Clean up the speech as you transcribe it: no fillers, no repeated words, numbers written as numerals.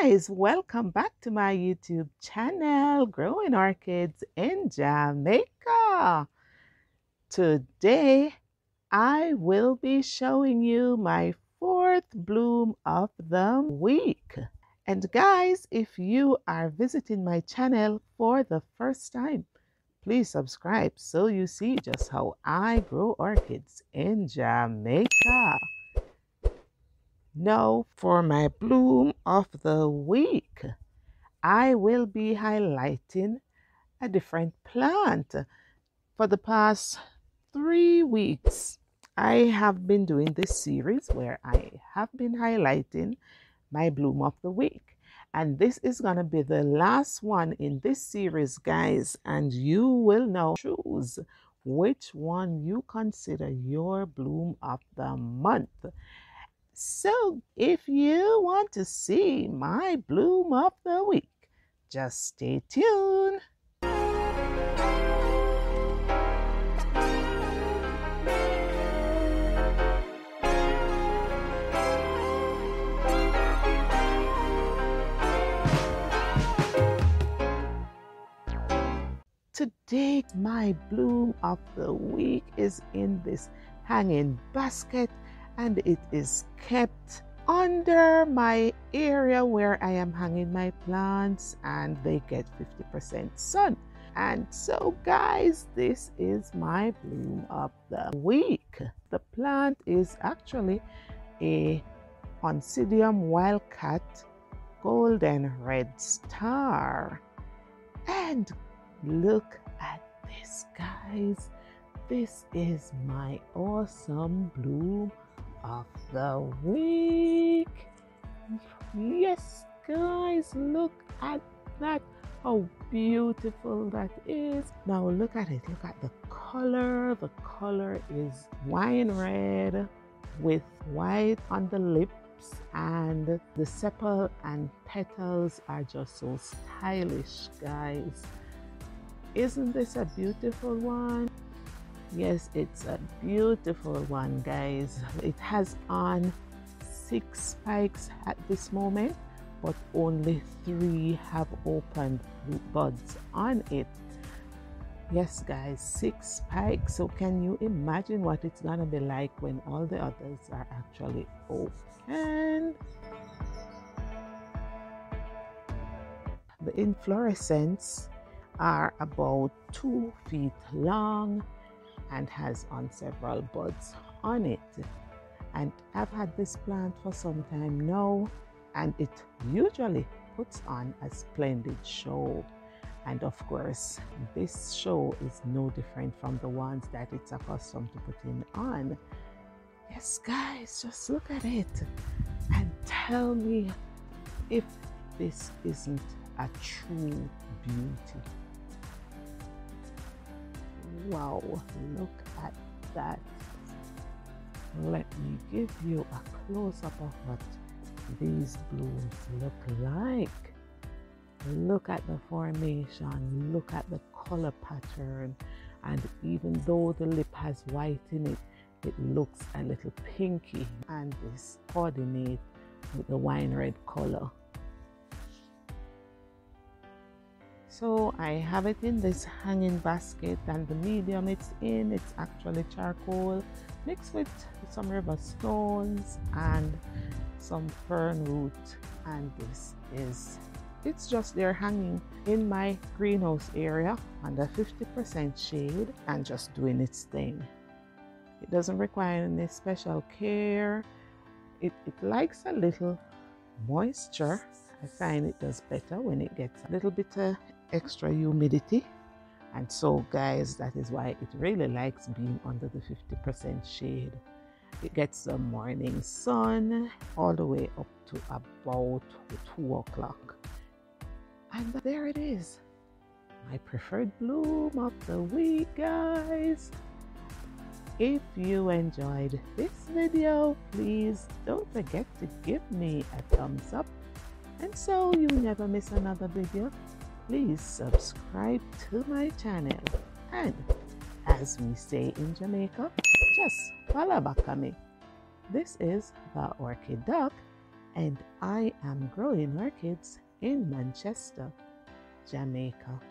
guys, welcome back to my YouTube channel, Growing Orchids in Jamaica. Today, I will be showing you my fourth bloom of the week. And guys, if you are visiting my channel for the first time, please subscribe so you see just how I grow orchids in Jamaica. Now, for my bloom of the week, I will be highlighting a different plant. For the past 3 weeks, I have been doing this series where I have been highlighting my bloom of the week. And this is going to be the last one in this series, guys. And you will now choose which one you consider your bloom of the month. So if you want to see my bloom of the week, just stay tuned. Today, my bloom of the week is in this hanging basket, and it is kept under my area where I am hanging my plants, and they get 50% sun. And so guys, this is my bloom of the week. The plant is actually a Oncidium wildcat golden red star. And look at this, guys. This is my awesome bloom of the week. Yes, guys, look at that. How beautiful that is. Now look at it. Look at the color. The color is wine red with white on the lips, and the sepal and petals are just so stylish, guys. Isn't this a beautiful one? Yes, it's a beautiful one, guys. It has on 6 spikes at this moment, but only 3 have opened buds on it. Yes, guys, 6 spikes. So can you imagine what it's gonna be like when all the others are actually open? The inflorescence are about 2 feet long and has on several buds on it. And I've had this plant for some time now, and it usually puts on a splendid show. And of course, this show is no different from the ones that it's accustomed to putting on. Yes, guys, just look at it and tell me if this isn't a true beauty. Wow, look at that. Let me give you a close-up of what these blooms look like. Look at the formation, look at the color pattern, and even though the lip has white in it, it looks a little pinky, and this coordinates with the wine red color. So I have it in this hanging basket, and the medium it's in, it's actually charcoal mixed with some river stones and some fern root. And it's just there hanging in my greenhouse area under 50% shade and just doing its thing. It doesn't require any special care. It likes a little moisture. I find it does better when it gets a little bit extra humidity, and so guys, that is why it really likes being under the 50% shade. It gets the morning sun all the way up to about 2 o'clock, and there it is, my preferred bloom of the week, guys. If you enjoyed this video, please don't forget to give me a thumbs up, and so you never miss another video, please subscribe to my channel. And as we say in Jamaica, just follow back at me. This is the Orchid Duck, and I am growing orchids in Manchester, Jamaica.